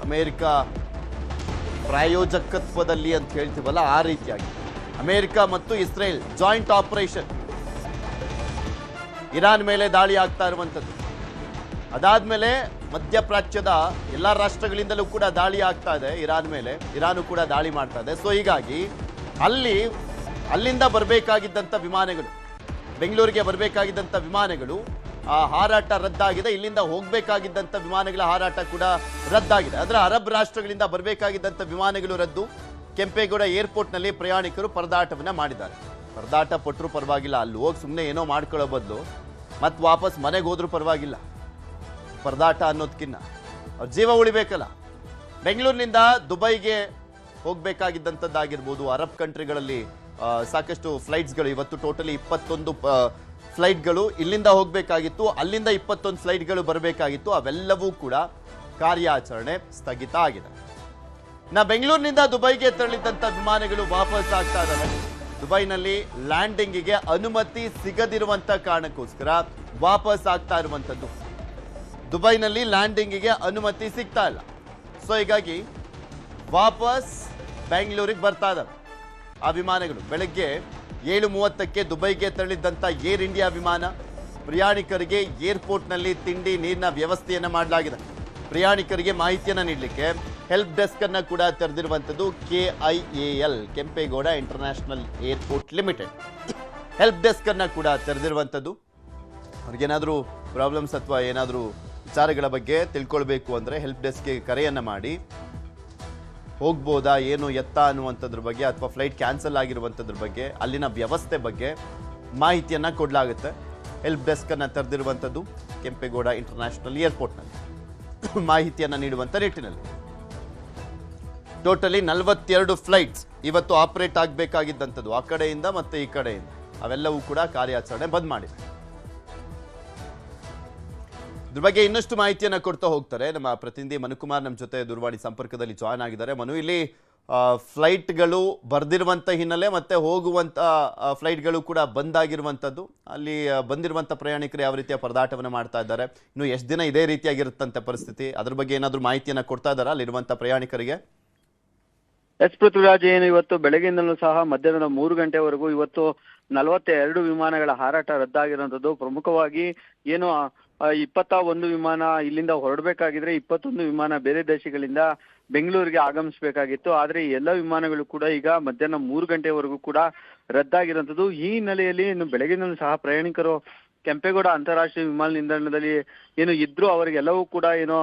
America ಪ್ರಾಯೋಜಕತ್ವದಲ್ಲಿ ಅಂತ ಹೇಳ್ತೀವಲ್ಲ ಆ ರೀತಿಯಾಗಿ ಅಮೆರಿಕ ಮತ್ತು ಇಸ್ರೇಲ್ ಜಾಯಿಂಟ್ ಆಪರೇಷನ್ ಇರಾನ್ ಮೇಲೆ ದಾಳಿ ಆಗ್ತಾ ಇರುವಂಥದ್ದು. ಅದಾದ್ಮೇಲೆ ಮಧ್ಯಪ್ರಾಚ್ಯದ ಎಲ್ಲ ರಾಷ್ಟ್ರಗಳಿಂದಲೂ ಕೂಡ ದಾಳಿ ಆಗ್ತಾ ಇದೆ ಇರಾನ್ ಮೇಲೆ, ಇರಾನು ಕೂಡ ದಾಳಿ ಮಾಡ್ತಾ ಇದೆ. ಸೊ ಹೀಗಾಗಿ ಅಲ್ಲಿಂದ ಬರಬೇಕಾಗಿದ್ದಂಥ ವಿಮಾನಗಳು, ಬೆಂಗಳೂರಿಗೆ ಬರಬೇಕಾಗಿದ್ದಂಥ ವಿಮಾನಗಳು ಆ ಹಾರಾಟ ರದ್ದಾಗಿದೆ. ಇಲ್ಲಿಂದ ಹೋಗಬೇಕಾಗಿದ್ದಂಥ ವಿಮಾನಗಳ ಹಾರಾಟ ಕೂಡ ರದ್ದಾಗಿದೆ. ಅದರ ಅರಬ್ ರಾಷ್ಟ್ರಗಳಿಂದ ಬರಬೇಕಾಗಿದ್ದಂಥ ವಿಮಾನಗಳು ರದ್ದು. ಕೆಂಪೇಗೌಡ ಏರ್ಪೋರ್ಟ್ನಲ್ಲಿ ಪ್ರಯಾಣಿಕರು ಪರದಾಟವನ್ನ ಮಾಡಿದ್ದಾರೆ. ಪರದಾಟ ಪಟ್ಟರು ಪರವಾಗಿಲ್ಲ, ಅಲ್ಲಿ ಹೋಗಿ ಸುಮ್ಮನೆ ಏನೋ ಮಾಡ್ಕೊಳ್ಳೋ ಬದಲು ಮತ್ತೆ ವಾಪಸ್ ಮನೆಗೆ ಹೋದ್ರೂ ಪರವಾಗಿಲ್ಲ. ಪರದಾಟ ಅನ್ನೋದಕ್ಕಿನ್ನ ಅವ್ರ ಜೀವ ಉಳಿಬೇಕಲ್ಲ. ಬೆಂಗಳೂರಿನಿಂದ ದುಬೈಗೆ ಹೋಗಬೇಕಾಗಿದ್ದಂಥದ್ದಾಗಿರ್ಬೋದು, ಅರಬ್ ಕಂಟ್ರಿಗಳಲ್ಲಿ ಸಾಕಷ್ಟು ಫ್ಲೈಟ್ಸ್ಗಳು, ಇವತ್ತು ಟೋಟಲಿ 21 ಫ್ಲೈಟ್ಗಳು ಇಲ್ಲಿಂದ ಹೋಗಬೇಕಾಗಿತ್ತು, ಅಲ್ಲಿಂದ 21 ಫ್ಲೈಟ್ಗಳು ಬರಬೇಕಾಗಿತ್ತು. ಅವೆಲ್ಲವೂ ಕೂಡ ಕಾರ್ಯಾಚರಣೆ ಸ್ಥಗಿತ ಆಗಿದೆ. ಬೆಂಗಳೂರಿನಿಂದ ದುಬೈಗೆ ತೆರಳಿದಂಥ ವಿಮಾನಗಳು ವಾಪಸ್ ಆಗ್ತಾ ಇದ್ದಾವೆ. ದುಬೈನಲ್ಲಿ ಲ್ಯಾಂಡಿಂಗಿಗೆ ಅನುಮತಿ ಸಿಗದಿರುವಂಥ ಕಾರಣಕ್ಕೋಸ್ಕರ ವಾಪಸ್ ಆಗ್ತಾ ಇರುವಂಥದ್ದು. ದುಬೈನಲ್ಲಿ ಲ್ಯಾಂಡಿಂಗಿಗೆ ಅನುಮತಿ ಸಿಗ್ತಾ ಇಲ್ಲ. ಸೊ ಹೀಗಾಗಿ ವಾಪಸ್ ಬೆಂಗಳೂರಿಗೆ ಬರ್ತಾ ಇದ್ದಾವೆ ಆ ವಿಮಾನಗಳು. ಬೆಳಗ್ಗೆ 7:30ಕ್ಕೆ ದುಬೈಗೆ ತೆರಳಿದ್ದಂಥ ಏರ್ ಇಂಡಿಯಾ ವಿಮಾನ. ಪ್ರಯಾಣಿಕರಿಗೆ ಏರ್ಪೋರ್ಟ್ನಲ್ಲಿ ತಿಂಡಿ ನೀರಿನ ವ್ಯವಸ್ಥೆಯನ್ನು ಮಾಡಲಾಗಿದೆ. ಪ್ರಯಾಣಿಕರಿಗೆ ಮಾಹಿತಿಯನ್ನು ನೀಡಲಿಕ್ಕೆ ಹೆಲ್ಪ್ ಡೆಸ್ಕ್ ಅನ್ನು ಕೂಡ ತೆರೆದಿರುವಂಥದ್ದು KIAL, Kempegowda international airport limited. Help desk ಅನ್ನು ಕೂಡ ತೆರೆದಿರುವಂಥದ್ದು. ಅವ್ರಿಗೇನಾದರೂ ಪ್ರಾಬ್ಲಮ್ಸ್ ಅಥವಾ ಏನಾದರೂ ವಿಚಾರಗಳ ಬಗ್ಗೆ ತಿಳ್ಕೊಳ್ಬೇಕು ಅಂದರೆ ಹೆಲ್ಪ್ ಡೆಸ್ಕ್ಗೆ ಕರೆಯನ್ನು ಮಾಡಿ ಹೋಗ್ಬೋದಾ ಏನು ಎತ್ತ ಅನ್ನುವಂಥದ್ರ ಬಗ್ಗೆ, ಅಥವಾ ಫ್ಲೈಟ್ ಕ್ಯಾನ್ಸಲ್ ಆಗಿರುವಂಥದ್ರ ಬಗ್ಗೆ, ಅಲ್ಲಿನ ವ್ಯವಸ್ಥೆ ಬಗ್ಗೆ ಮಾಹಿತಿಯನ್ನು ಕೊಡಲಾಗುತ್ತೆ. ಹೆಲ್ಪ್ ಡೆಸ್ಕನ್ನು ತೆರೆದಿರುವಂಥದ್ದು ಕೆಂಪೇಗೌಡ ಇಂಟರ್ನ್ಯಾಷನಲ್ ಏರ್ಪೋರ್ಟ್ನಲ್ಲಿ ಮಾಹಿತಿಯನ್ನು ನೀಡುವಂಥ ನಿಟ್ಟಿನಲ್ಲಿ. ಟೋಟಲಿ 42 ಫ್ಲೈಟ್ಸ್ ಇವತ್ತು ಆಪರೇಟ್ ಆಗಬೇಕಾಗಿದ್ದಂಥದ್ದು, ಆ ಕಡೆಯಿಂದ ಮತ್ತು ಈ ಕಡೆಯಿಂದ. ಅವೆಲ್ಲವೂ ಕೂಡ ಕಾರ್ಯಾಚರಣೆ ಬಂದ್ ಮಾಡಿವೆ. ಇದ್ರ ಬಗ್ಗೆ ಇನ್ನಷ್ಟು ಮಾಹಿತಿಯನ್ನು ಕೊಡ್ತಾ ಹೋಗ್ತಾರೆ ನಮ್ಮ ಪ್ರತಿನಿಧಿ ಮನುಕುಮಾರ್. ನಮ್ಮ ಜೊತೆ ದೂರವಾಣಿ ಸಂಪರ್ಕದಲ್ಲಿ ಜಾಯ್ನ್ ಆಗಿದ್ದಾರೆ. ಮನು, ಇಲ್ಲಿ ಫ್ಲೈಟ್ಗಳು ಬರ್ದಿರುವಂಥ ಹಿನ್ನೆಲೆ ಮತ್ತೆ ಹೋಗುವಂಥ ಫ್ಲೈಟ್ಗಳು ಕೂಡ ಬಂದಾಗಿರುವಂಥದ್ದು, ಅಲ್ಲಿ ಬಂದಿರುವಂಥ ಪ್ರಯಾಣಿಕರು ಯಾವ ರೀತಿಯ ಪರದಾಟವನ್ನು ಮಾಡ್ತಾ ಇದ್ದಾರೆ, ಇನ್ನು ಎಷ್ಟು ದಿನ ಇದೇ ರೀತಿಯಾಗಿರುತ್ತಂತೆ ಪರಿಸ್ಥಿತಿ, ಅದ್ರ ಬಗ್ಗೆ ಏನಾದರೂ ಮಾಹಿತಿಯನ್ನು ಕೊಡ್ತಾ ಇದ್ದಾರಾ ಅಲ್ಲಿರುವಂಥ ಪ್ರಯಾಣಿಕರಿಗೆ? ಎಸ್ ಪೃಥ್ವಿರಾಜ್, ಏನು ಇವತ್ತು ಬೆಳಗ್ಗೆಯಿಂದಲೂ ಸಹ ಮಧ್ಯಾಹ್ನದ 3 ಗಂಟೆವರೆಗೂ ಇವತ್ತು 42 ವಿಮಾನಗಳ ಹಾರಾಟ ರದ್ದಾಗಿರುವಂಥದ್ದು. ಪ್ರಮುಖವಾಗಿ ಏನು 21 ವಿಮಾನ ಇಲ್ಲಿಂದ ಹೊರಡಬೇಕಾಗಿದ್ರೆ 21 ವಿಮಾನ ಬೇರೆ ದೇಶಗಳಿಂದ ಬೆಂಗಳೂರಿಗೆ ಆಗಮಿಸಬೇಕಾಗಿತ್ತು. ಆದರೆ ಎಲ್ಲ ವಿಮಾನಗಳು ಕೂಡ ಈಗ ಮಧ್ಯಾಹ್ನ 3 ಗಂಟೆವರೆಗೂ ಕೂಡ ರದ್ದಾಗಿರುವಂಥದ್ದು. ಈ ಹಿನ್ನೆಲೆಯಲ್ಲಿ ಇನ್ನು ಬೆಳಗ್ಗಿನಲ್ಲೂ ಸಹ ಪ್ರಯಾಣಿಕರು ಕೆಂಪೇಗೌಡ ಅಂತಾರಾಷ್ಟ್ರೀಯ ವಿಮಾನ ನಿಲ್ದಾಣದಲ್ಲಿ ಏನು ಇದ್ರು ಅವರಿಗೆಲ್ಲವೂ ಕೂಡ ಏನೋ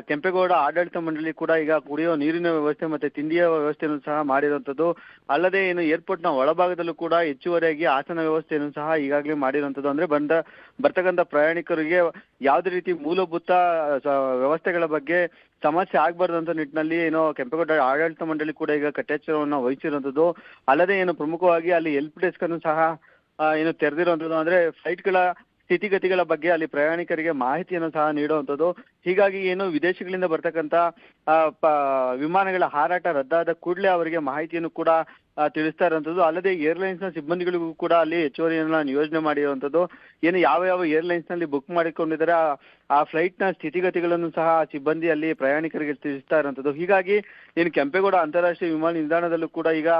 ಕೆಂಪೇಗೌಡ ಆಡಳಿತ ಮಂಡಳಿ ಕೂಡ ಈಗ ಕುಡಿಯೋ ನೀರಿನ ವ್ಯವಸ್ಥೆ ಮತ್ತೆ ತಿಂಡಿಯ ವ್ಯವಸ್ಥೆಯನ್ನು ಸಹ ಮಾಡಿರುವಂಥದ್ದು. ಅಲ್ಲದೆ ಏನು ಏರ್ಪೋರ್ಟ್ನ ಒಳಭಾಗದಲ್ಲೂ ಕೂಡ ಹೆಚ್ಚುವರಿಯಾಗಿ ಆಸನ ವ್ಯವಸ್ಥೆಯನ್ನು ಸಹ ಈಗಾಗಲೇ ಮಾಡಿರುವಂಥದ್ದು. ಅಂದ್ರೆ ಬರ್ತಕ್ಕಂಥ ಪ್ರಯಾಣಿಕರಿಗೆ ಯಾವುದೇ ರೀತಿ ಮೂಲಭೂತ ವ್ಯವಸ್ಥೆಗಳ ಬಗ್ಗೆ ಸಮಸ್ಯೆ ಆಗ್ಬಾರ್ದು ಅಂತ ನಿಟ್ಟಿನಲ್ಲಿ ಏನೋ ಕೆಂಪೇಗೌಡ ಆಡಳಿತ ಮಂಡಳಿ ಕೂಡ ಈಗ ಕಟ್ಟೆಚ್ಚರವನ್ನು ವಹಿಸಿರುವಂಥದ್ದು. ಅಲ್ಲದೆ ಏನು ಪ್ರಮುಖವಾಗಿ ಅಲ್ಲಿ ಹೆಲ್ಪ್ ಡೆಸ್ಕ್ ಅನ್ನು ಸಹ ಏನು ತೆರೆದಿರುವಂಥದ್ದು. ಅಂದ್ರೆ ಫ್ಲೈಟ್ಗಳ ಸ್ಥಿತಿಗತಿಗಳ ಬಗ್ಗೆ ಅಲ್ಲಿ ಪ್ರಯಾಣಿಕರಿಗೆ ಮಾಹಿತಿಯನ್ನು ಸಹ ನೀಡುವಂಥದ್ದು. ಹೀಗಾಗಿ ಏನು ವಿದೇಶಗಳಿಂದ ಬರ್ತಕ್ಕಂಥ ವಿಮಾನಗಳ ಹಾರಾಟ ರದ್ದಾದ ಕೂಡಲೇ ಅವರಿಗೆ ಮಾಹಿತಿಯನ್ನು ಕೂಡ ತಿಳಿಸ್ತಾ ಇರುವಂಥದ್ದು. ಅಲ್ಲದೆ ಏರ್ಲೈನ್ಸ್ನ ಸಿಬ್ಬಂದಿಗಳಿಗೂ ಕೂಡ ಅಲ್ಲಿ ಹೆಚ್ಚುವರಿಯನ್ನ ನಿಯೋಜನೆ ಮಾಡಿರುವಂಥದ್ದು. ಏನು ಯಾವ ಏರ್ಲೈನ್ಸ್ನಲ್ಲಿ ಬುಕ್ ಮಾಡಿಕೊಂಡಿದ್ದಾರೆ ಆ ಫ್ಲೈಟ್ನ ಸ್ಥಿತಿಗತಿಗಳನ್ನು ಸಹ ಸಿಬ್ಬಂದಿ ಅಲ್ಲಿ ಪ್ರಯಾಣಿಕರಿಗೆ ತಿಳಿಸ್ತಾ ಇರುವಂಥದ್ದು. ಹೀಗಾಗಿ ಏನು ಕೆಂಪೇಗೌಡ ಅಂತಾರಾಷ್ಟ್ರೀಯ ವಿಮಾನ ನಿಲ್ದಾಣದಲ್ಲೂ ಕೂಡ ಈಗ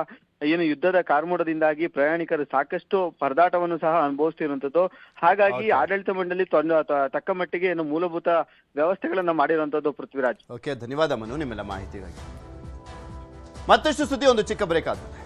ಏನು ಯುದ್ಧದ ಕಾರ್ಮೋಡದಿಂದಾಗಿ ಪ್ರಯಾಣಿಕರು ಸಾಕಷ್ಟು ಪರದಾಟವನ್ನು ಸಹ ಅನುಭವಿಸ್ತಿರುವಂಥದ್ದು. ಹಾಗಾಗಿ ಆಡಳಿತ ಮಂಡಳಿ ತಕ್ಕ ಮಟ್ಟಿಗೆ ಏನು ಮೂಲಭೂತ ವ್ಯವಸ್ಥೆಗಳನ್ನ ಮಾಡಿರುವಂಥದ್ದು. ಪೃಥ್ವಿರಾಜ್, ಓಕೆ, ಧನ್ಯವಾದ ಮನು ನಿಮ್ಮೆಲ್ಲ ಮಾಹಿತಿಗಾಗಿ. ಮತ್ತಷ್ಟು ಸುದ್ದಿ ಒಂದು ಚಿಕ್ಕ ಬ್ರೇಕ್ ಆದ್ಮೇಲೆ